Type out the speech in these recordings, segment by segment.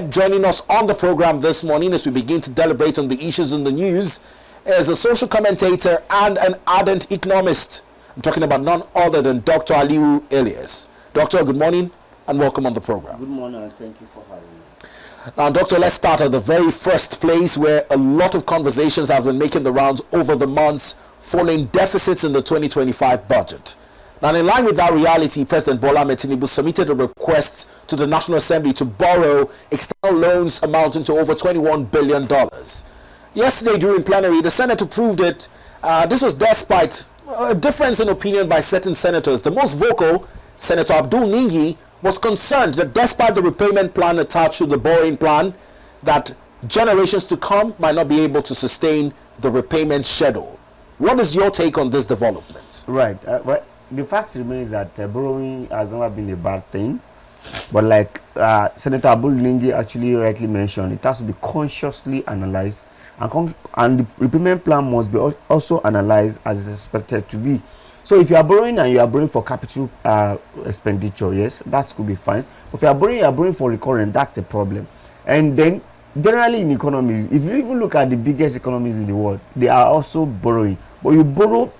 ahead. Joining us on the program this morning as we begin to deliberate on the issues in the news is a social commentator and an ardent economist. I'm talking about none other than Dr. Aliyu Ilias. Doctor, good morning and welcome on the program. Good morning and thank you for having me. Now, Doctor, let's start at the very first place where a lot of conversations has been making the rounds over the months following deficits in the 2025 budget. Now, in line with that reality, President Bola Ahmed Tinubu submitted a request to the National Assembly to borrow external loans amounting to over $21 billion. Yesterday, during plenary, the Senate approved it. This was despite a difference in opinion by certain senators. The most vocal, Senator Abdul Ningi, was concerned that despite the repayment plan attached to the borrowing plan, that generations to come might not be able to sustain the repayment schedule. What is your take on this development? Right. Well, the fact remains that borrowing has never been a bad thing. But like Senator Abdul Ningi actually rightly mentioned, it has to be consciously analyzed. And the repayment plan must be also analyzed as it's expected to be. So if you are borrowing and you are borrowing for capital expenditure, yes, that could be fine. But if you are borrowing for recurrent, that's a problem. And then generally in economies, if you even look at the biggest economies in the world, they are also borrowing. But you borrow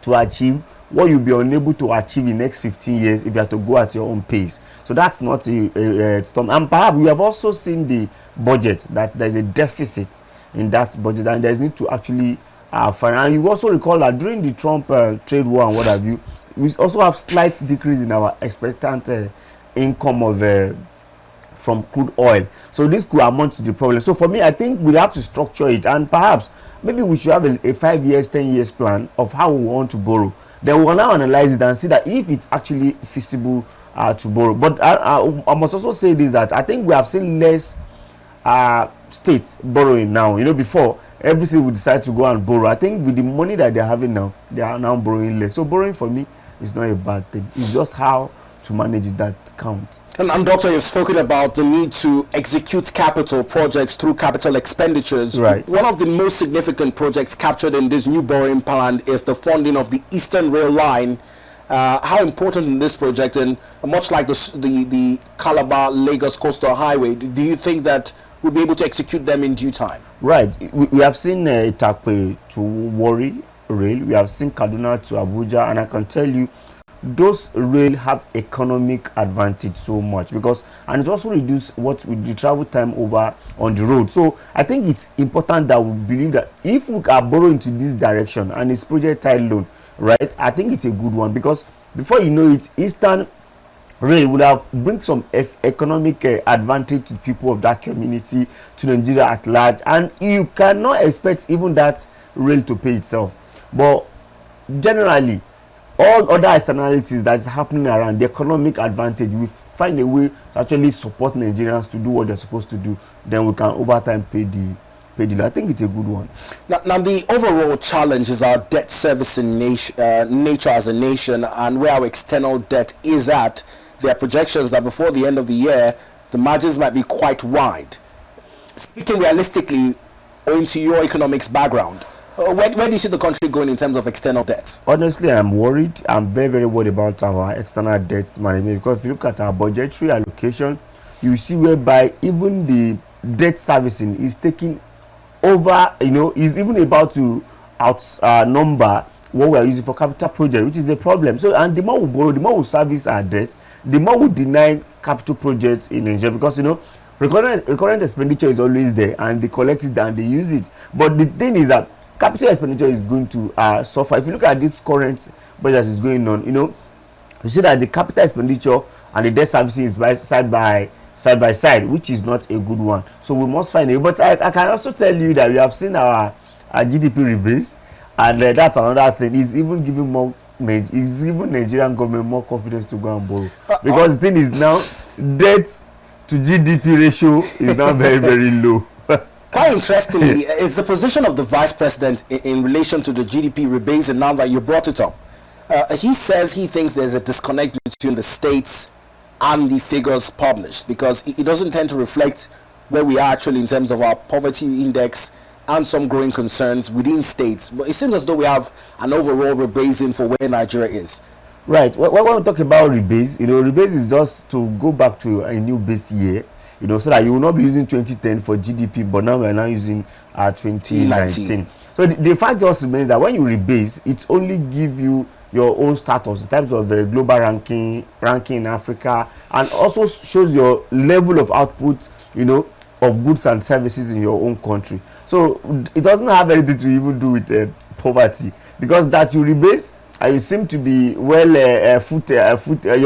to achieve what you'll be unable to achieve in the next 15 years if you have to go at your own pace. So that's not a storm. And perhaps we have also seen the budget, that there's a deficit in that budget and there's need to actually and you also recall that during the Trump trade war and what have you, we also have slight decrease in our expectant income of from crude oil. So this could amount to the problem. So for me, I think we have to structure it, and perhaps maybe we should have a 5 years, 10 years plan of how we want to borrow. Then we'll now analyze it and see that if it's actually feasible to borrow. But I must also say this, that I think we have seen less states borrowing now. You know, before every state would decide to go and borrow. I think with the money that they're having now, they are now borrowing less. So borrowing for me is not a bad thing. It's just how to manage it that counts. And Doctor, you've spoken about the need to execute capital projects through capital expenditures. Right. One of the most significant projects captured in this new borrowing plan is the funding of the Eastern Rail Line. How important in this project, and much like the Calabar-Lagos Coastal Highway, do you think that we'll be able to execute them in due time? Right. We have seen Itakpe to Warri Rail. We have seen Kaduna to Abuja, and I can tell you those rail have economic advantage so much because, and it also reduce what with the travel time over on the road. So I think it's important that we believe that if we are borrowing to this direction and it's project tied loan, right, I think it's a good one, because before you know it, Eastern Rail would have bring some economic advantage to people of that community, to Nigeria at large, and you cannot expect even that rail to pay itself. But generally, all other externalities that's happening around the economic advantage, we find a way to actually support Nigerians to do what they're supposed to do. Then we can over time pay the. I think it's a good one. Now the overall challenge is our debt servicing nature as a nation, and where our external debt is at. There are projections that before the end of the year, the margins might be quite wide. Speaking realistically, owing to your economics background, where do you see the country going in terms of external debt? Honestly, I'm worried. I'm very, very worried about our external debt management, because if you look at our budgetary allocation, you see whereby even the debt servicing is taking over, is even about to outnumber what we are using for capital project, which is a problem. So, and the more we borrow, the more we service our debts, the more we deny capital projects in Nigeria, because recurrent expenditure is always there, and they collect it and they use it. But the thing is that capital expenditure is going to suffer. If you look at this current budget is going on, you see that the capital expenditure and the debt servicing is side by side, which is not a good one. So we must find it. But I can also tell you that we have seen our GDP rebase, and that's another thing. It's even giving Nigerian government more confidence to go and borrow, because the thing is now debt to GDP ratio is now very, very low. Quite interestingly, it's the position of the vice president in relation to the GDP rebase, and now that you brought it up, he says he thinks there's a disconnect between the states and the figures published, because it doesn't tend to reflect where we are actually in terms of our poverty index and some growing concerns within states. But it seems as though we have an overall rebasing for where Nigeria is. Right. When we talk about rebase, rebase is just to go back to a new base year. so that you will not be using 2010 for GDP, but now we are now using 2019. So the fact just remains that when you rebase, it only give you your own status in terms of the global ranking in Africa, and also shows your level of output, of goods and services in your own country. So it doesn't have anything to even do with poverty, because that you rebase and you seem to be your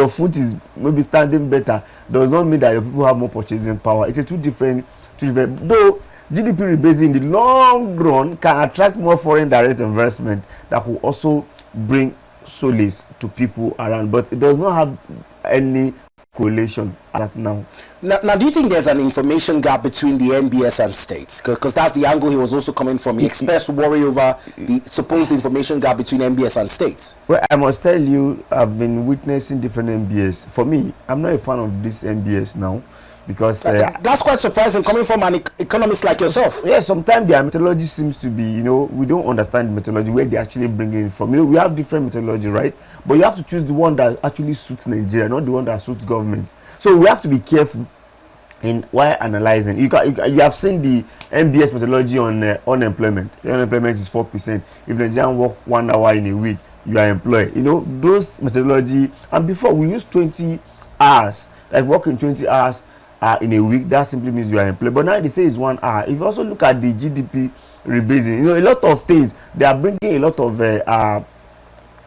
foot is maybe standing better, does not mean that your people have more purchasing power. It's a two different. Though GDP rebasing in the long run can attract more foreign direct investment that will also bring solace to people around, but it does not have any correlation at now. Now, do you think there's an information gap between the MBS and states? Because that's the angle he was also coming from. He expressed worry over the supposed information gap between MBS and states. Well, I must tell you, I've been witnessing different MBS. For me, I'm not a fan of this MBS now, because that's quite surprising coming from an economist like yourself. Yes, sometimes their methodology seems to be, we don't understand the methodology, where they actually bring it from. We have different methodology, right? But you have to choose the one that actually suits Nigeria, not the one that suits government. So we have to be careful in while analyzing. You have seen the MBS methodology on unemployment. The unemployment is 4%. If Nigerian work 1 hour in a week, you are employed. Those methodology. And before, we used 20 hours, like working 20 hours in a week. That simply means you are employed. But now they say it's 1 hour. If you also look at the GDP rebasing, a lot of things, they are bringing a lot of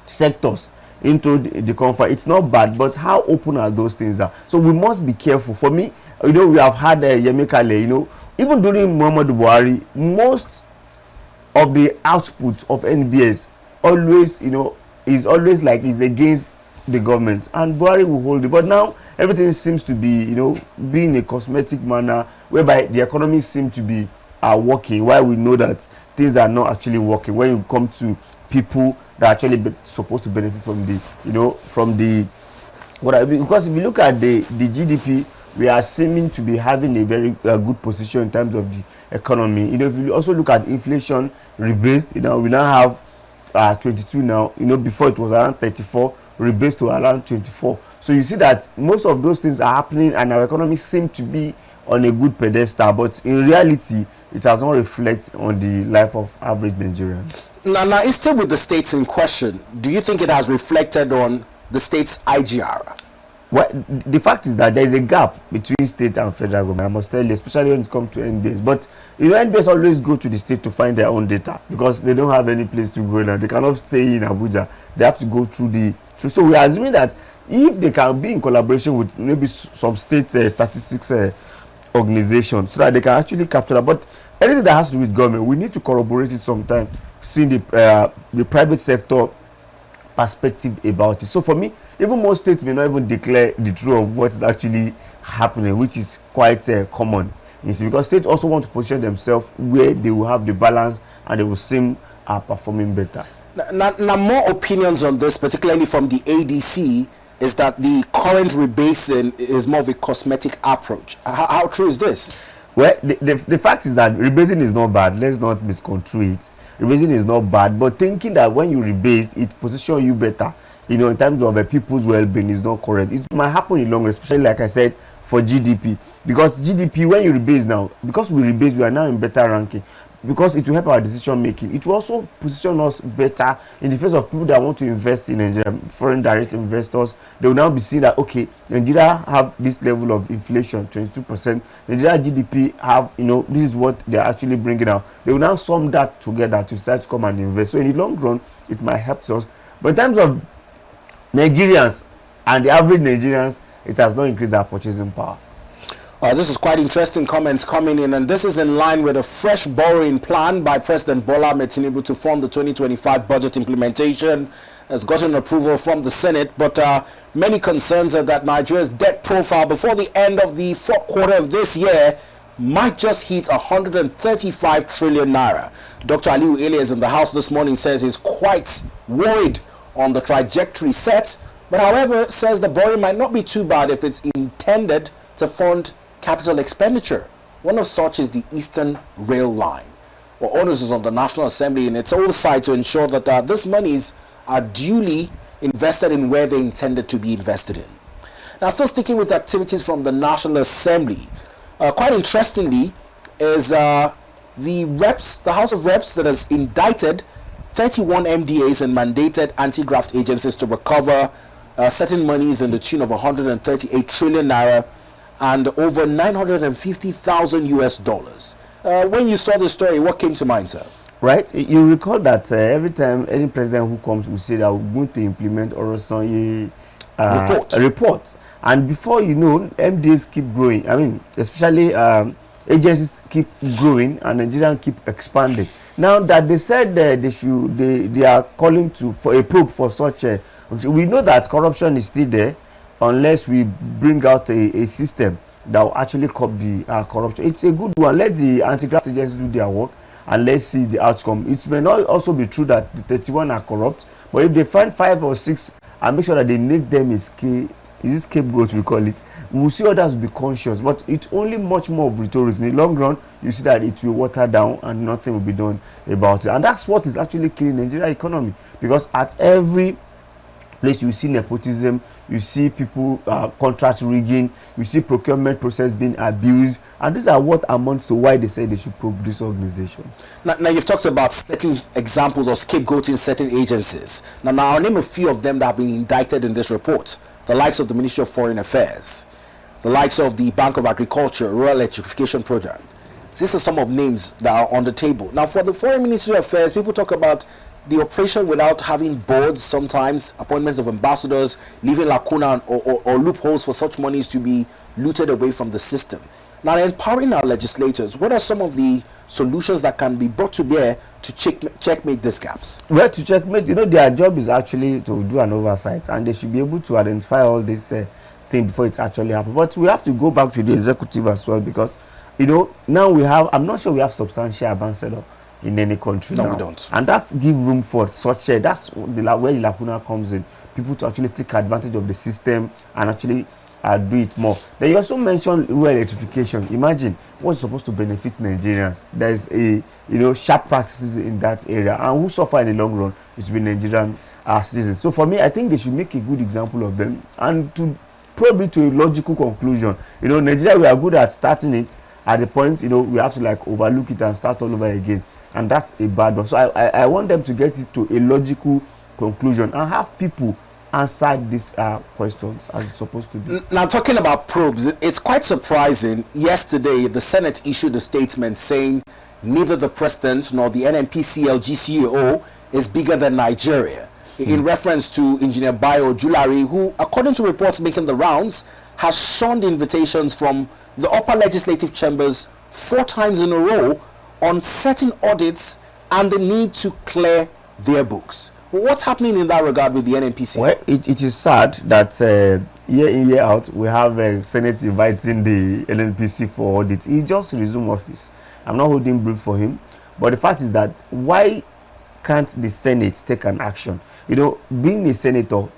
sectors into the comfort. It's not bad, but how open are those things are? So we must be careful. For me, we have had Yemekale, even during Muhammadu Buhari, most of the output of NBS always, is always like is against the government, and Buhari will hold it. But now everything seems to be, being a cosmetic manner, whereby the economy seems to be working, while we know that things are not actually working when you come to people that are actually supposed to benefit from because if you look at the GDP, we are seeming to be having a very good position in terms of the economy. If you also look at inflation rebased, we now have 22 now. Before it was around 34, rebased to around 24. So you see that most of those things are happening, and our economy seems to be on a good pedestal, but in reality, it does not reflect on the life of average Nigerians. Now, instead with the states in question, do you think it has reflected on the state's IGR? Well, the fact is that there is a gap between state and federal government, I must tell you, especially when it comes to NBS. But NBS always go to the state to find their own data, because they don't have any place to go now. They cannot stay in Abuja. They have to go through so we are assuming that if they can be in collaboration with maybe some state statistics organization, so that they can actually capture that. But anything that has to do with government, we need to corroborate it sometime, seeing the private sector perspective about it. So for me, even most states may not even declare the truth of what is actually happening, which is quite common. Because states also want to position themselves where they will have the balance and they will seem performing better. Now, more opinions on this, particularly from the ADC, is that the current rebasing is more of a cosmetic approach. How true is this? Well, the fact is that rebasing is not bad. Let's not misconstrue it. Rebasing is not bad, but thinking that when you rebase, it positions you better, in terms of people's well-being, is not correct. It might happen in long run, especially like I said, for GDP. Because GDP, when you rebase now, because we rebase, we are now in better ranking. Because it will help our decision making. It will also position us better in the face of people that want to invest in Nigeria, foreign direct investors. They will now be seeing that, okay, Nigeria have this level of inflation, 22%. Nigeria GDP have, this is what they're actually bringing out. They will now sum that together to start to come and invest. So in the long run, it might help us. But in terms of Nigerians and the average Nigerians, it has not increased our purchasing power. This is quite interesting comments coming in, and this is in line with a fresh borrowing plan by President Bola Ahmed Tinubu to fund the 2025 budget implementation. Has gotten approval from the Senate, but many concerns are that Nigeria's debt profile before the end of the fourth quarter of this year might just hit 135 trillion naira. Dr. Aliyu Ilias in the House this morning says he's quite worried on the trajectory set, but however says the borrowing might not be too bad if it's intended to fund capital expenditure. One of such is the Eastern Rail Line. Well, onus is on the National Assembly and its oversight to ensure that these monies are duly invested in where they intended to be invested in. Now, still sticking with activities from the National Assembly, Quite interestingly, is the House of Reps that has indicted 31 MDAs and mandated anti-graft agencies to recover certain monies in the tune of 138 trillion naira and over 950,000 US dollars. When you saw the story, what came to mind, sir? Right, you recall that every time any president who comes will say that we're going to implement a report, and before you know, MDAs keep growing. I mean, especially agencies keep growing and Nigerians keep expanding. Now that they said they are calling for a probe for such a, we know that corruption is still there unless we bring out a system that will actually curb the corruption. It's a good one. Let the anti-graft agencies do their work and let's see the outcome. It may not also be true that the 31 are corrupt, but if they find 5 or 6 and make sure that they make them a scapegoat, we call it, we will see others be conscious. But it's only much more of rhetoric. In the long run, you see that it will water down and nothing will be done about it. And that's what is actually killing the Nigerian economy, because at every place you see nepotism, you see people contract rigging, you see procurement process being abused, and these are what amounts to why they say they should probe these organizations. Now you've talked about certain examples of scapegoating certain agencies. Now I'll name a few of them that have been indicted in this report. The likes of the Ministry of Foreign Affairs, the likes of the Bank of Agriculture, Rural Electrification Program. These are some of names that are on the table. Now for the Foreign Ministry of Affairs, people talk about the operation without having boards, sometimes appointments of ambassadors, leaving lacuna or loopholes for such monies to be looted away from the system. Now, empowering our legislators, what are some of the solutions that can be brought to bear to checkmate these gaps? Well, to checkmate, their job is actually to do an oversight, and they should be able to identify all these things before it actually happens. But we have to go back to the executive as well, because, now we have, I'm not sure we have substantial ambassador in any country. No, now. we don't. And that's give room for such that's where the lacuna comes in. People to actually take advantage of the system and actually do it more. Then you also mentioned rural electrification. Imagine what's supposed to benefit Nigerians. There is sharp practices in that area, and who suffer in the long run, it will be Nigerian citizens. So for me, I think they should make a good example of them and to probe it to a logical conclusion. Nigeria, we are good at starting it. At the point, we have to overlook it and start all over again. And that's a bad one. So I want them to get it to a logical conclusion and have people answer these questions as it's supposed to be. Now, talking about probes, it's quite surprising. Yesterday, the Senate issued a statement saying neither the president nor the NNPCL GCO is bigger than Nigeria, in reference to Engineer Bayo Julari, who, according to reports making the rounds, has shunned invitations from the upper legislative chambers 4 times in a row on certain audits and the need to clear their books. What's happening in that regard with the NNPC? Well, it is sad that year in, year out, we have Senate inviting the NNPC for audit. He just resumed office. I'm not holding brief for him. But the fact is that why can't the Senate take an action? Being a senator,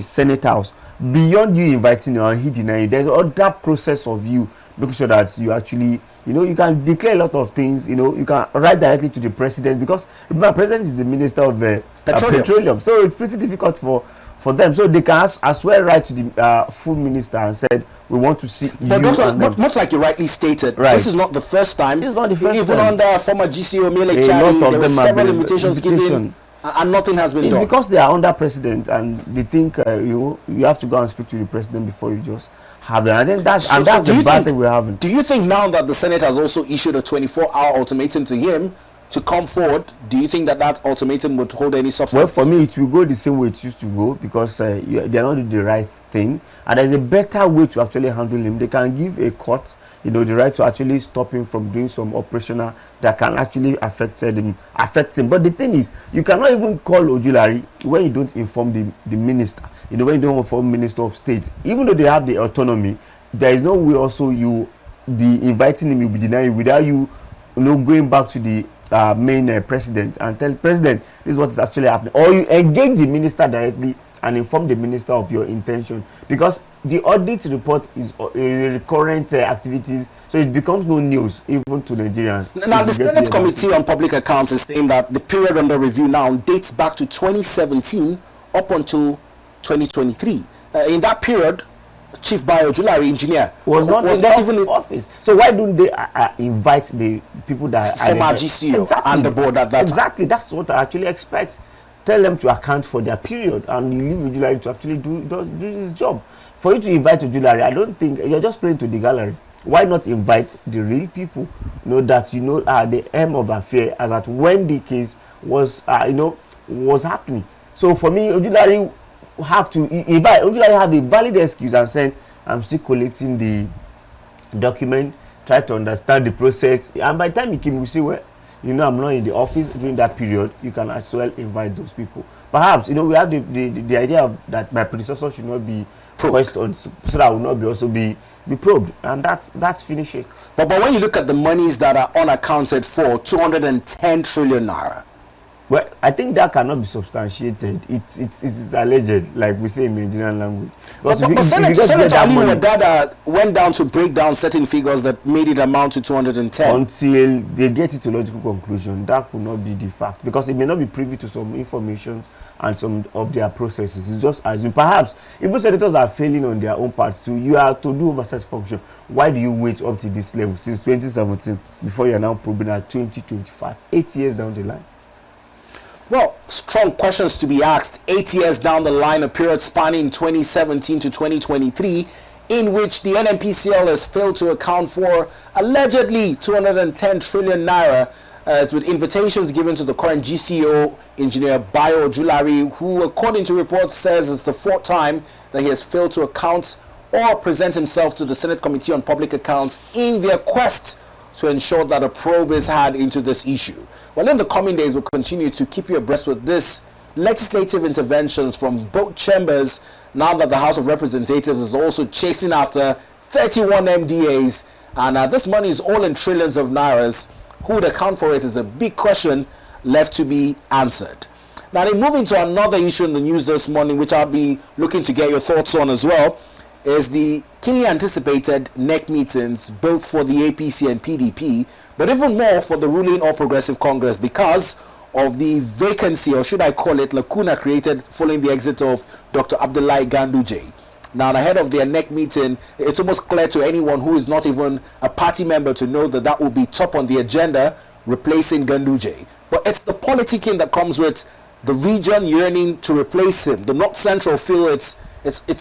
Senate House, beyond you inviting him and he denying, there's other process of you making sure that you actually, you can declare a lot of things, you can write directly to the president, because remember, president is the minister of petroleum. So it's pretty difficult for them. So they can as well write to the food minister and said, we want to see but you. Much like you rightly stated, right. This is not the first time. It's not the first Even time. under former GCO Mele Kyari, there were several invitations given and nothing has been done. It's because they are under president and they think you have to go and speak to the president before you just have it. And then that's the bad thing we're having. Do you think now that the Senate has also issued a 24-hour ultimatum to him to come forward, do you think that ultimatum would hold any substance? Well, for me, it will go the same way it used to go, because they are not doing the right thing, and there's a better way to actually handle him. They can give a court, the right to actually stop him from doing some operational that can actually affect him. But the thing is, you cannot even call Ojulari when you don't inform the minister. When you don't inform Minister of State, even though they have the autonomy, there is no way also you be inviting him, you'll be denying without you, going back to the main president and tell president this is what is actually happening, or you engage the minister directly and inform the minister of your intention, because the audit report is recurrent activities, so it becomes no news even to Nigerians. Now the Senate Committee on Public Accounts is saying that the period under review now dates back to 2017 up until 2023. In that period, Chief Biojulari engineer was not even in office. So why don't they invite the people that former GCO and the board at that exactly time? That's what I actually expect. Tell them to account for their period and you leave Ojulari to actually do his job. For you to invite Ojulari, I don't think you're just playing to the gallery. Why not invite the real people? That are the aim of affair as at when the case was was happening. So for me, Ojulari have a valid excuse and say, I'm still collating the document, try to understand the process, and by the time he came, we say, well, I'm not in the office during that period. You can as well invite those people. Perhaps we have the idea of that my predecessor should not be questioned, so that will not be also be probed, and that's finishes. But when you look at the monies that are unaccounted for, 210 trillion naira. Well, I think that cannot be substantiated. It's alleged, like we say in Nigerian language. But Senator Aliyu Ilias went down to break down certain figures that made it amount to 210. Until they get it to logical conclusion, that could not be the fact, because it may not be privy to some information and some of their processes. It's just as perhaps even senators are failing on their own parts too. You are to do oversight function. Why do you wait up to this level since 2017 before you are now probing at 2025, 8 years down the line? Well, strong questions to be asked 8 years down the line, a period spanning 2017 to 2023, in which the NNPCL has failed to account for allegedly 210 trillion naira, with invitations given to the current GCO, Engineer Biojulari, who, according to reports, says it's the fourth time that he has failed to account or present himself to the Senate Committee on Public Accounts in their quest to ensure that a probe is had into this issue. Well, in the coming days, we'll continue to keep you abreast with this legislative interventions from both chambers, now that the House of Representatives is also chasing after 31 MDAs, and this money is all in trillions of nairas. Who would account for it is a big question left to be answered. Now, then moving to another issue in the news this morning, which I'll be looking to get your thoughts on as well, is the keenly anticipated NEC meetings, both for the APC and PDP, but even more for the ruling All Progressive Congress, because of the vacancy, or should I call it lacuna, created following the exit of Dr. Abdullahi Ganduje. Now, ahead of their NEC meeting, it's almost clear to anyone who is not even a party member to know that that will be top on the agenda, replacing Ganduje. But it's the politicking that comes with the region yearning to replace him. The North Central feel it's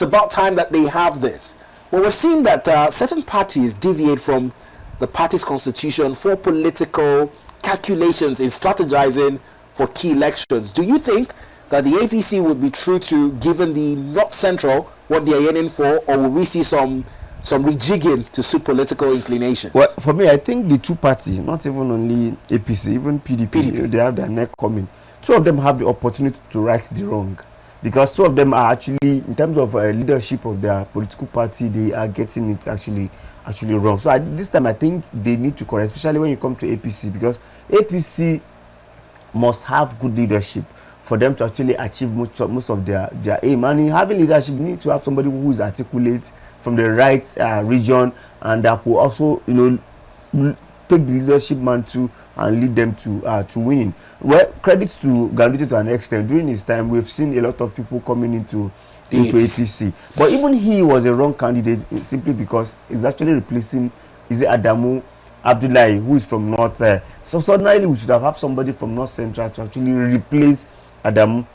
about time that they have this. Well, we've seen that certain parties deviate from the party's constitution for political calculations in strategizing for key elections. Do you think that the APC would be true to giving the North Central what they are yearning for, or will we see some rejigging to suit political inclinations? Well, for me, I think the two parties, not even only APC, even PDP, they have their neck coming. Two of them have the opportunity to right the wrong, because two of them are actually, in terms of leadership of their political party, they are getting it actually wrong. So this time I think they need to correct, especially when you come to APC, because APC must have good leadership for them to actually achieve most of their aim. And in having leadership, you need to have somebody who is articulate from the right region, and that will also take the leadership mantle and lead them to winning. Well, credits to Ganduje to an extent. During his time, we've seen a lot of people coming into APC. But even he was a wrong candidate simply because he's actually replacing Adamu Abdullahi, who is from North. So suddenly we should have somebody from North Central to actually replace Adamu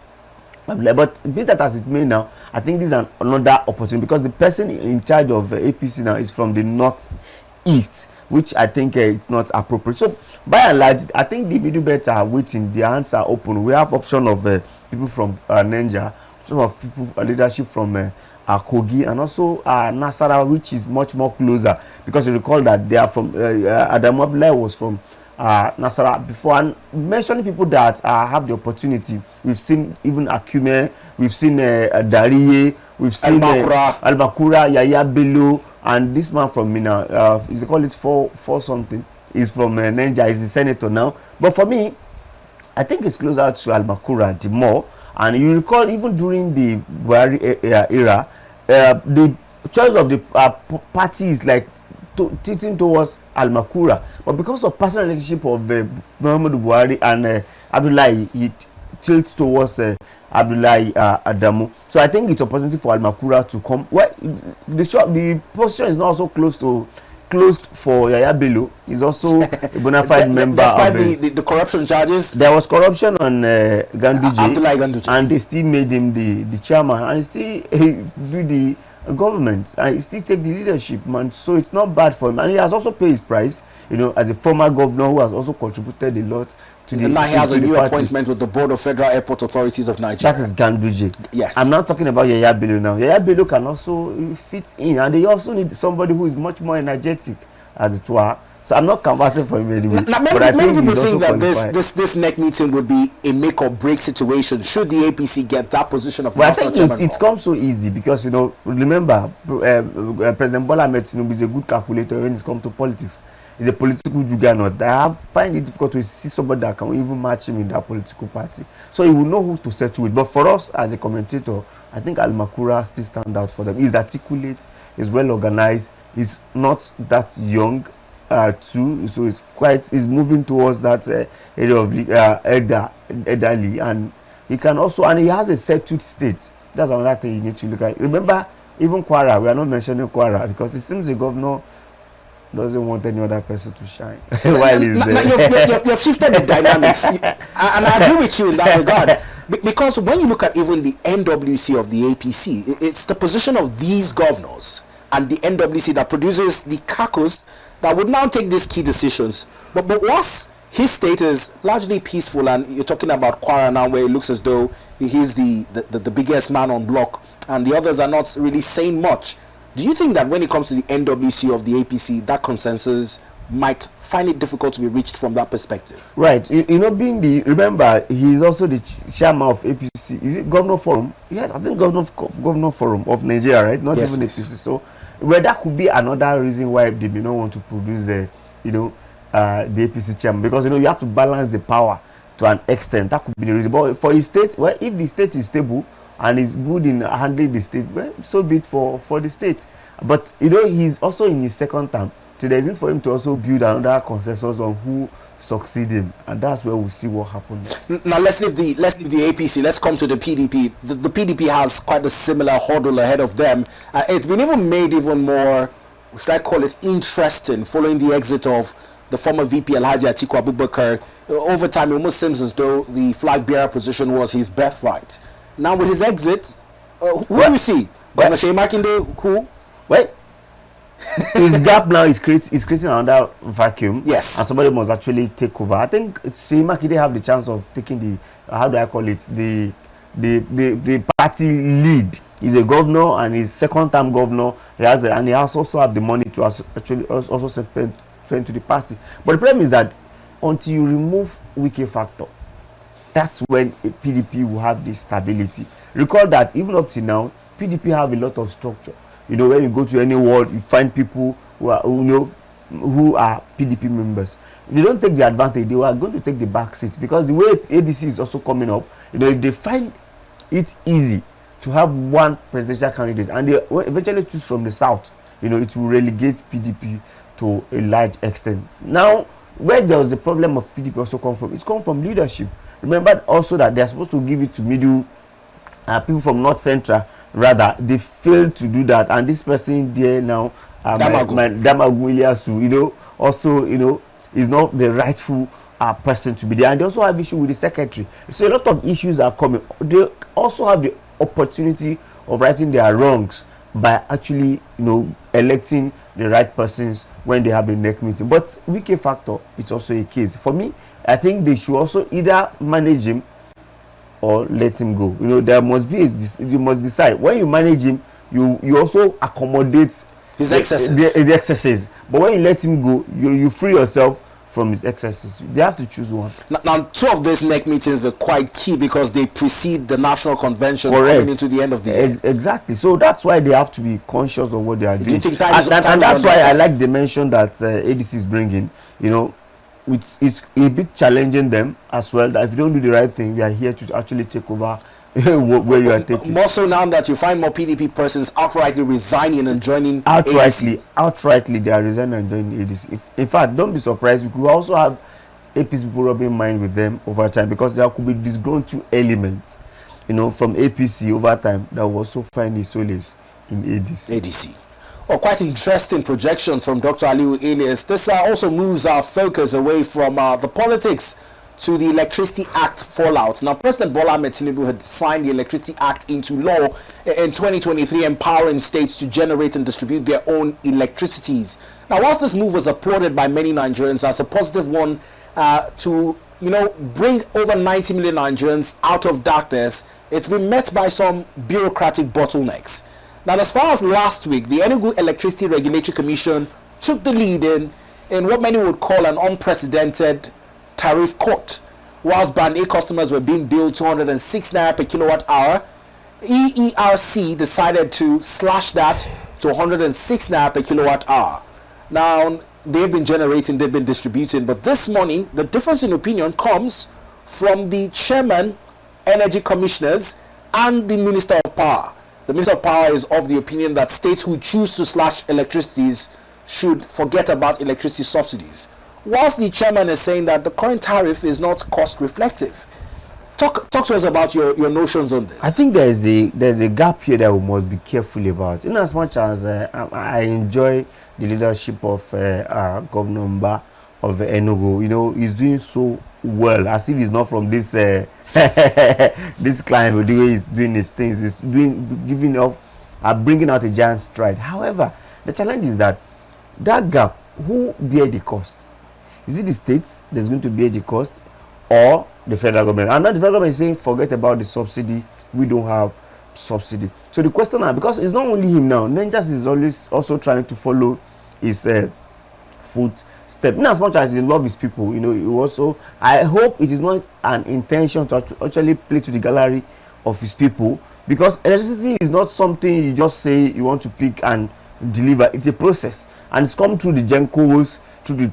Abdullahi. But be that as it may now, I think this is another opportunity, because the person in charge of APC now is from the North East, which I think it's not appropriate. So by and large, I think the middle belts are waiting. Their hands are open. We have option of people from Niger, some of people leadership from Kogi, and also Nasarawa, which is much more closer, because you recall that they are from Adamu Abdullahi was from Nasarawa before. And mentioning people that have the opportunity, we've seen even Akume, we've seen Dariye, we've seen Al-Makura, Yaya Bello, and this man from Mina, they call it for something, is from Niger, is a senator now. But for me, I think it's closer to Al-Makura the more. And you recall even during the Buhari era, the choice of the party is like tilting towards Al-Makura. But because of personal relationship of Muhammadu Buhari and Abdullahi, it tilts towards Abdullahi Adamu. So I think it's opportunity for Almakura to come. Well, the position is not also closed for Yaya Bello. He's also a bona fide member despite of the corruption charges. There was corruption on Ganduje, Ganduje, and they still made him the chairman, and he still do the government, and he still take the leadership, man. So it's not bad for him, and he has also paid his price, as a former governor who has also contributed a lot to the. And now he has a new party. appointment with the Board of Federal Airport Authorities of Nigeria. That is Ganduje. Yes. I'm not talking about Yaya Bello now. Yaya Bello can also fit in, and they also need somebody who is much more energetic, as it were. So I'm not canvassing for him anyway. Now, many people think that this next meeting would be a make or break situation. Should the APC get that position of national chairman? It comes so easy because remember, President Bola Ahmed Tinubu is a good calculator when it comes to politics. He's a political juggernaut. I find it difficult to see somebody that can even match him in that political party. So he will know who to settle with. But for us as a commentator, I think Almakura still stand out for them. He's articulate, he's well organized, he's not that young. Too, so he's moving towards that area of elderly, and he can also, and he has a settled state. That's another thing you need to look at. Remember, even Kwara, we are not mentioning Kwara because it seems the governor doesn't want any other person to shine while he's there. You've shifted the dynamics, and I agree with you in that regard. Because when you look at even the NWC of the APC, it's the position of these governors and the NWC that produces the caucus that would now take these key decisions. But once his state is largely peaceful, and you're talking about Kwara now, where it looks as though he's the biggest man on block, and the others are not really saying much. Do you think that when it comes to the NWC of the APC, that consensus might find it difficult to be reached from that perspective? Right. Remember, he's also the chairman of APC. Is it Governor Forum? Yes, I think Governor Forum of Nigeria, right? Not even APC. So, that could be another reason why they may not want to produce the APC chairman, because you have to balance the power to an extent. That could be the reason. But for his state, if the state is stable and is good in handling the state, so be it for the state. But he's also in his second term, so there isn't for him to also build another consensus on who succeed him, and that's where we'll see what happens next. Now let's leave the APC. Let's come to the PDP. The PDP has quite a similar hurdle ahead of them. It's been even made even more, should I call it, interesting following the exit of the former VP Alhaji Atiku Abubakar. Over time, it almost seems as though the flag bearer position was his birthright. Now with his exit, who do you see? Governor Seyi Makinde, who? Wait. His gap now is creating another vacuum. Yes. And somebody must actually take over. I think Seyi Makinde have the chance of taking the, how do I call it, the party lead. He's a governor, and he's second-term governor. He has also have the money to actually also spend to the party. But the problem is that until you remove Wike factor, that's when a PDP will have this stability. Recall that even up to now, PDP have a lot of structure. When you go to any world, you find people who are PDP members. If they don't take the advantage, they are going to take the back seats, because the way ADC is also coming up, if they find it easy to have one presidential candidate and they eventually choose from the south, it will relegate PDP to a large extent. Now, where does the problem of PDP also come from? It's come from leadership. Remember also that they're supposed to give it to middle people from North Central. Rather, they failed to do that, and this person there now, Damagu Ilias, also is not the rightful person to be there, and they also have issue with the secretary. So a lot of issues are coming. They also have the opportunity of righting their wrongs by actually electing the right persons when they have a neck meeting. But Wike factor, it's also a case for me. I think they should also either manage him or let him go. There must be you must decide. When you manage him, you also accommodate his excesses. The excesses. But when you let him go, you free yourself from his excesses. They have to choose one. Now, two of these neck meetings are quite key because they precede the national convention. Correct. Coming into the end of the year. Exactly. So that's why they have to be conscious of what they are doing. And that's why I like the mention that ADC is bringing. It's a bit challenging them as well, that if you don't do the right thing, we are here to actually take over where you are taking. More so now that you find more PDP persons outrightly resigning and joining outrightly they are resigning and joining ADC. In fact, don't be surprised, we could also have APC people rubbing mind with them over time, because there could be disgruntled elements from APC over time that was so finding solace in ADC. Well, quite interesting projections from Dr. Aliyu Ilias. This also moves our focus away from the politics to the Electricity Act fallout. Now, President Bola Ahmed Tinubu had signed the Electricity Act into law in 2023, empowering states to generate and distribute their own electricities. Now, whilst this move was applauded by many Nigerians as a positive one to bring over 90 million Nigerians out of darkness, it's been met by some bureaucratic bottlenecks. Now, as far as last week, the Enugu Electricity Regulatory Commission took the lead in what many would call an unprecedented tariff cut. Whilst Band A customers were being billed 206 naira per kilowatt hour, EERC decided to slash that to 106 naira per kilowatt hour. Now, they've been generating, they've been distributing, but this morning, the difference in opinion comes from the chairman, energy commissioners, and the Minister of Power. The Minister of Power is of the opinion that states who choose to slash electricities should forget about electricity subsidies, whilst the chairman is saying that the current tariff is not cost reflective. Talk to us about your notions on this. I think there's a gap here that we must be careful about. In as much as I enjoy the leadership of Governor Mba of Enugu, he's doing so well, as if he's not from this this climate. The way he's doing his things, he's bringing out a giant stride. However, the challenge is that gap, who bear the cost? Is it the states that's going to bear the cost, or the federal government? And now the federal government is saying, forget about the subsidy, we don't have subsidy. So the question now, because it's not only him now, Ninjas is always also trying to follow his footstep. In as much as he loves his people, he also, I hope it is not an intention to actually play to the gallery of his people, because electricity is not something you just say you want to pick and deliver. It's a process, and it's come through the gencos, through the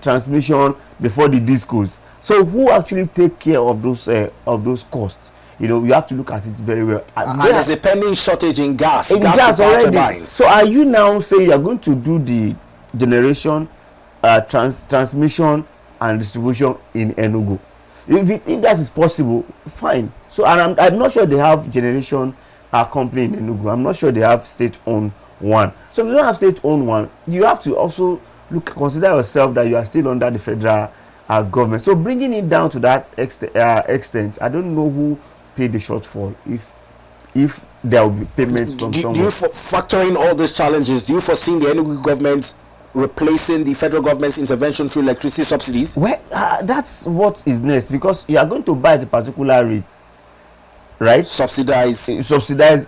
transmission, before the discos. So who actually take care of those costs? You have to look at it very well. And there's a pending shortage in gas. Gas already. So are you now saying you are going to do the generation, transmission, and distribution in Enugu? If that is possible, fine. So and I'm not sure they have generation company in Enugu. I'm not sure they have state-owned one. So if you don't have state-owned one, you have to also consider yourself that you are still under the federal government. So bringing it down to that extent, I don't know who paid the shortfall. If there will be payments from someone. Do you factor in all these challenges? Do you foresee the Enugu government replacing the federal government's intervention through electricity subsidies? Well, that's what is next, because you are going to buy at a particular rate, right? Subsidize,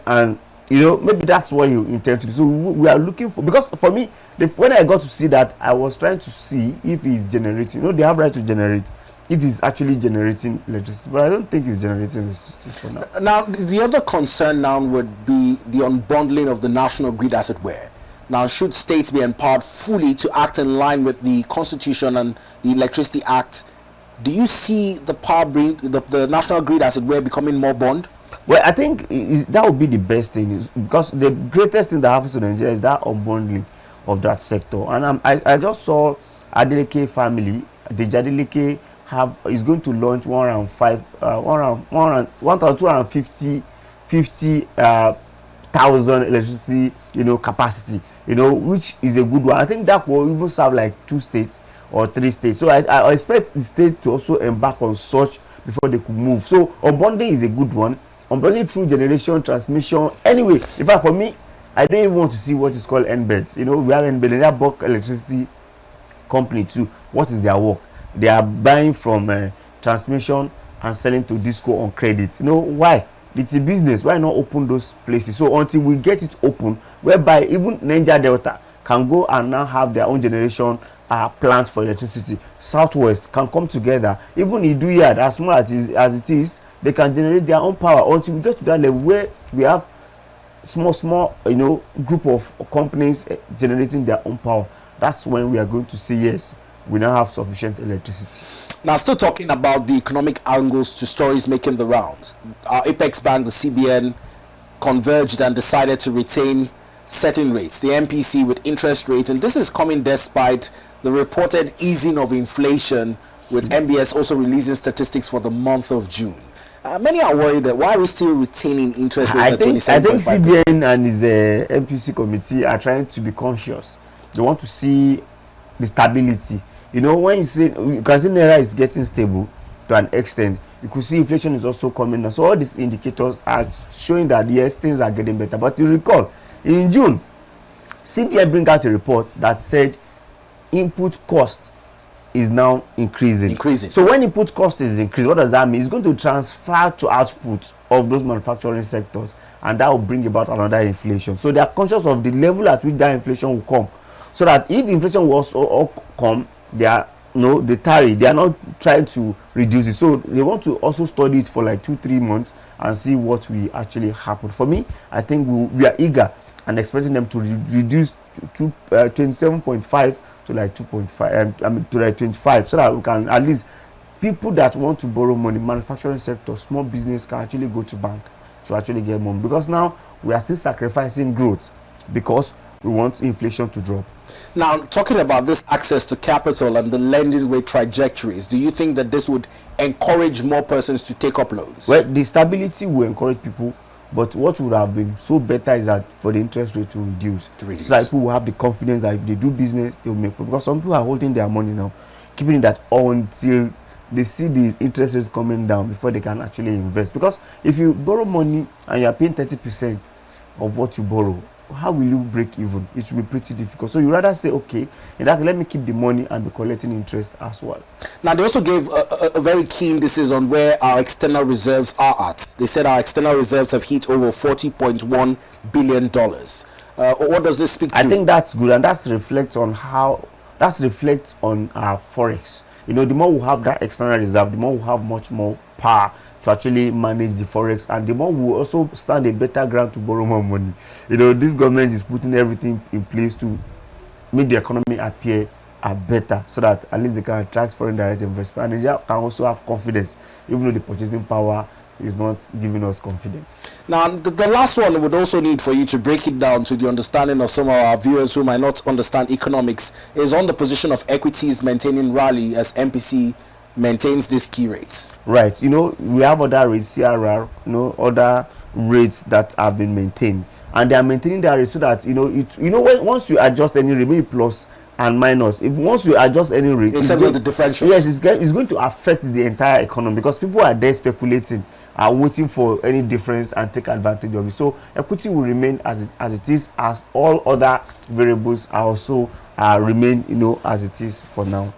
and maybe that's what you intend to do. So we are looking for, because for me, when I got to see that, I was trying to see if he's generating. They have right to generate, if he's actually generating electricity, but I don't think he's generating electricity for now. Now, the other concern now would be the unbundling of the national grid, as it were. Now, should states be empowered fully to act in line with the Constitution and the Electricity Act, do you see the power the national grid, as it were, becoming more bond? Well, I think that would be the best thing, because the greatest thing that happens to Nigeria is that unbundling of that sector. And I just saw Adeleke family, the Adeleke is going to launch 1,250,000 electricity, capacity, which is a good one. I think that will even serve like 2 states or 3 states. So I expect the state to also embark on such before they could move. So unbundling is a good one. Unbundling through generation, transmission. Anyway, in fact, for me, I don't even want to see what is called NBEDs. We have NBED, they have bulk electricity company too. What is their work? They are buying from transmission and selling to disco on credit. Why? It's a business. Why not open those places? So until we get it open, whereby even Niger Delta can go and now have their own generation plant for electricity. Southwest can come together. Even Iduyad, as small as it is, they can generate their own power. Until we get to that level where we have small group of companies generating their own power, that's when we are going to say yes, we now have sufficient electricity. Now, still talking about the economic angles to stories making the rounds. Our Apex Bank, the CBN, converged and decided to retain setting rates, the MPC with interest rate, and this is coming despite the reported easing of inflation, with MBS also releasing statistics for the month of June. Many are worried that why are we still retaining interest rates I at think 27.5%? CBN and his MPC committee are trying to be conscious. They want to see the stability. You know, when you can see Naira is getting stable to an extent, you could see inflation is also coming down. So all these indicators are showing that yes, things are getting better. But you recall, in June, CBN bring out a report that said input cost is now increasing. So when input cost is increasing, what does that mean? It's going to transfer to output of those manufacturing sectors, and that will bring about another inflation. So they are conscious of the level at which that inflation will come, so that if inflation will also come, they are they tarry. They are not trying to reduce it. So they want to also study it for like 2-3 months and see what will actually happen. For me, I think we are eager and expecting them to reduce to 27.5 to like 2.5 to like 25, so that we can at least, people that want to borrow money, manufacturing sector, small business, can actually go to bank to actually get money, because now we are still sacrificing growth because we want inflation to drop. Now, talking about this access to capital and the lending rate trajectories, do you think that this would encourage more persons to take up loans? Well, the stability will encourage people, but what would have been so better is that for the interest rate to reduce. So that people will have the confidence that if they do business, they will make profit. Because some people are holding their money now, keeping it that until they see the interest rates coming down before they can actually invest. Because if you borrow money and you are paying 30% of what you borrow, how will you break even? It will be pretty difficult. So you rather say, okay, in that, let me keep the money and be collecting interest as well. Now, they also gave a very keen emphasis on where our external reserves are at. They said our external reserves have hit over $40.1 billion. What does this speak to? I think that's good, and that reflects on our forex. You know, the more we have that external reserve, the more we have much more power to actually manage the forex, and the more we also stand a better ground to borrow more money. You know, this government is putting everything in place to make the economy appear better, so that at least they can attract foreign direct investment, and Nigeria can also have confidence, even though the purchasing power is not giving us confidence. Now, the last one would also need for you to break it down to the understanding of some of our viewers who might not understand economics, is on the position of equities maintaining rally as MPC maintains these key rates. Right. You know, we have other rates, CRR, other rates that have been maintained, and they are maintaining their rates so that when once you adjust any rate, maybe plus and minus, if once you adjust any rate in terms of the differential, yes, it's going to affect the entire economy, because people are there speculating, are waiting for any difference and take advantage of it. So equity will remain as it is, as all other variables are also remain as it is for now.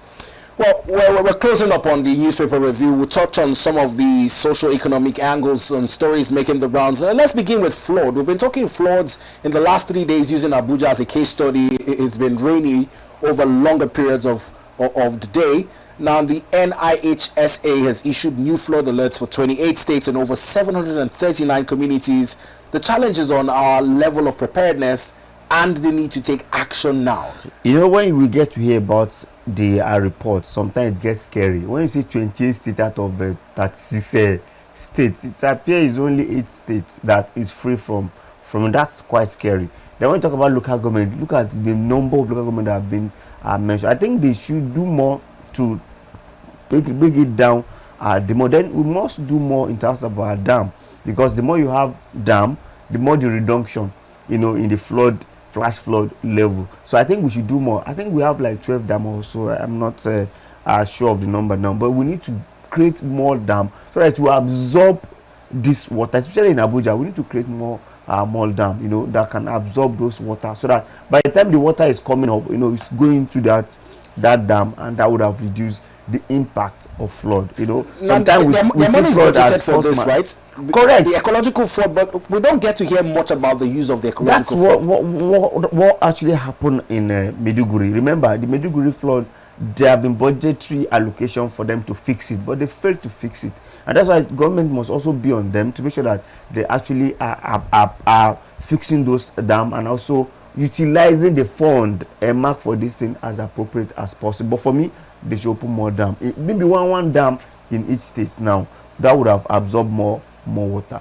Well, we're closing up on the newspaper review. We'll touch on some of the socio-economic angles and stories making the rounds. Let's begin with flood. We've been talking floods in the last 3 days using Abuja as a case study. It's been rainy over longer periods of the day. Now, the NIHSA has issued new flood alerts for 28 states and over 739 communities. The challenge is on our level of preparedness and the need to take action now. You know, when we get to hear about the reports, sometimes it gets scary. When you say 28 states out of 36 states, it appears it's only 8 states that is free from that's quite scary. Then when you talk about local government, look at the number of local government that have been mentioned. I think they should do more to break it down. The more, then we must do more in terms of our dam, because the more you have dam, the more the reduction, in the flash flood level. So I think we should do more. I think we have like 12 dam also. I'm not sure of the number now, but we need to create more dam so that to absorb this water, especially in Abuja. We need to create more dam, that can absorb those water, so that by the time the water is coming up, it's going to that dam, and that would have reduced the impact of flood. Sometimes we see flood as for this, right? Correct. The ecological flood, but we don't get to hear much about the use of the ecological flood. That's what actually happened in Maiduguri. Remember, the Maiduguri flood, there have been budgetary allocation for them to fix it, but they failed to fix it, and that's why government must also be on them to make sure that they actually are fixing those dam, and also utilizing the fund and mark for this thing as appropriate as possible. But for me, they should open more dam. Maybe one dam in each state now. That would have absorbed more water.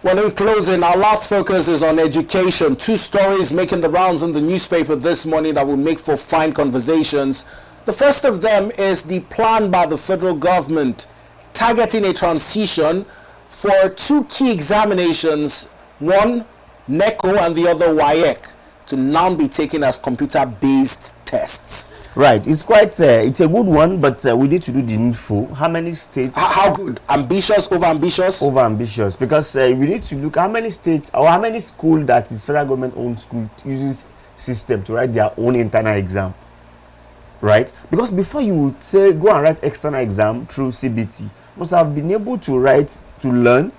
Well, in closing, our last focus is on education. 2 stories making the rounds in the newspaper this morning that will make for fine conversations. The first of them is the plan by the federal government targeting a transition for two key examinations, one NECO and the other WAEC, to now be taken as computer-based tests. Right, it's quite it's a good one, but we need to do the needful. How many states? How good? Ambitious, over ambitious? Over ambitious, because we need to look how many states or how many school that is federal government owned school uses system to write their own internal exam. Right, because before you would say go and write external exam through CBT, you must have been able to learn,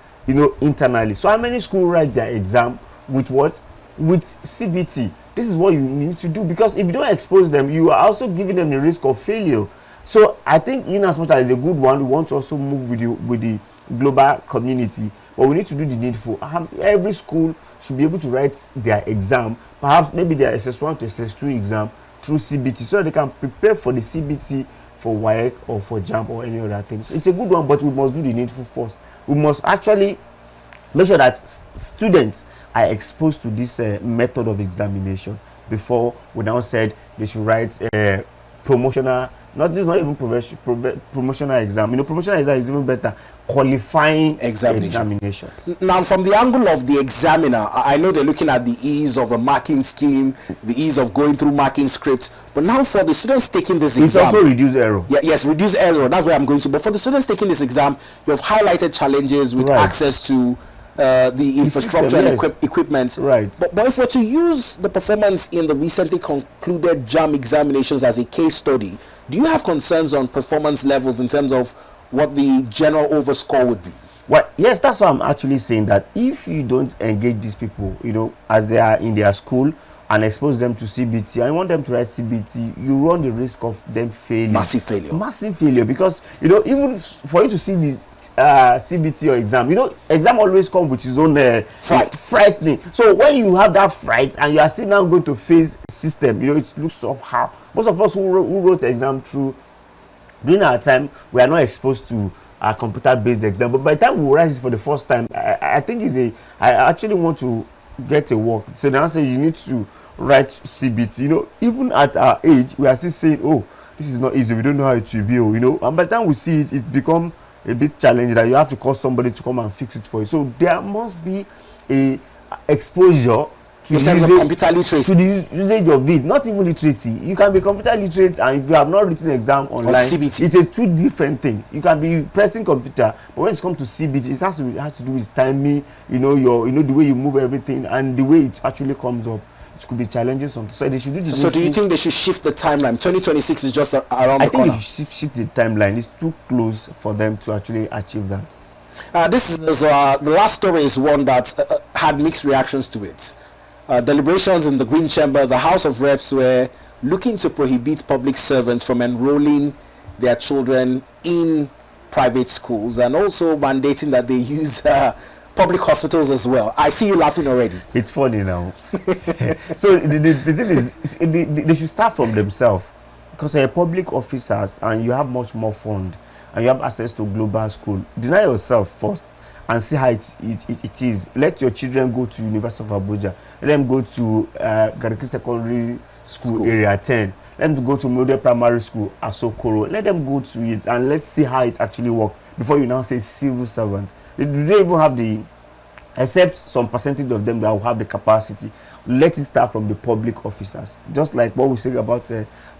internally. So how many schools write their exam with what? With CBT. This is what you need to do, because if you don't expose them, you are also giving them the risk of failure. So I think in as much as it's a good one, we want to also move with the global community, but we need to do the needful. Every school should be able to write their exam, perhaps maybe their SS1 to SS2 exam through CBT, so that they can prepare for the CBT for WAEC or for JAMB or any other thing. So it's a good one, but we must do the needful first. We must actually make sure that students are exposed to this method of examination before we now said they should write promotional, not even promotional exam. Promotional exam is even better. Qualifying examination. Now, from the angle of the examiner, I know they're looking at the ease of a marking scheme, the ease of going through marking scripts. But now for the students taking this exam, it's also reduce error. Yes, reduce error. That's where I'm going to. But for the students taking this exam, you have highlighted challenges with access to the infrastructure and equipment. Right. But if we're to use the performance in the recently concluded JAMB examinations as a case study, do you have concerns on performance levels in terms of what the general overscore would be? Well, yes, that's what I'm actually saying, that if you don't engage these people, as they are in their school and expose them to CBT, and you want them to write CBT, you run the risk of them failing. Massive failure, because, even for you to see the CBT or exam, exam always comes with its own frightening. So when you have that fright and you are still now going to face system, it looks somehow. Most of us who wrote the exam during our time, we are not exposed to a computer-based exam. But by the time we write it for the first time, I think I actually want to get a work. So the answer, you need to write CBT. Even at our age, we are still saying, oh, this is not easy, we don't know how it will be, and by the time we see it, it becomes a bit challenging that you have to call somebody to come and fix it for you. So there must be a exposure in terms of computer literacy, to the usage of it. Not even literacy. You can be computer literate, and if you have not written an exam online, CBT, it's a two different thing. You can be pressing computer, but when it comes to CBT, it has to do with timing, the way you move everything and the way it actually comes up. It could be challenging something. So they should do this. So do you think they should shift the timeline? 2026 is just around the corner. I think they should shift the timeline. It's too close for them to actually achieve that. This is the last story is one that had mixed reactions to it. Deliberations in the Green Chamber, the House of Reps were looking to prohibit public servants from enrolling their children in private schools, and also mandating that they use public hospitals as well. I see you laughing already. It's funny now. So the thing is, they should start from themselves, because they're public officers and you have much more fund and you have access to global school. Deny yourself first and see how it is. Let your children go to University of Abuja. Let them go to Gariki Secondary School Area 10. Let them go to Model Primary School Asokoro. Let them go to it and let's see how it actually works before you now say civil servant. They don't even have except some percentage of them that will have the capacity. Let it start from the public officers. Just like what we say about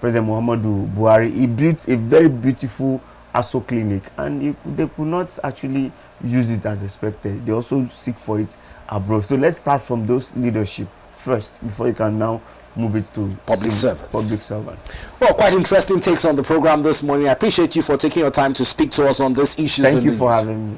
President Muhammadu Buhari. He built a very beautiful ASO clinic, and they could not actually use it as expected. They also seek for it abroad. So let's start from those leadership first before you can now move it to public servants. Public servant. Well, quite interesting takes on the program this morning. I appreciate you for taking your time to speak to us on this issue. Thank you for having me.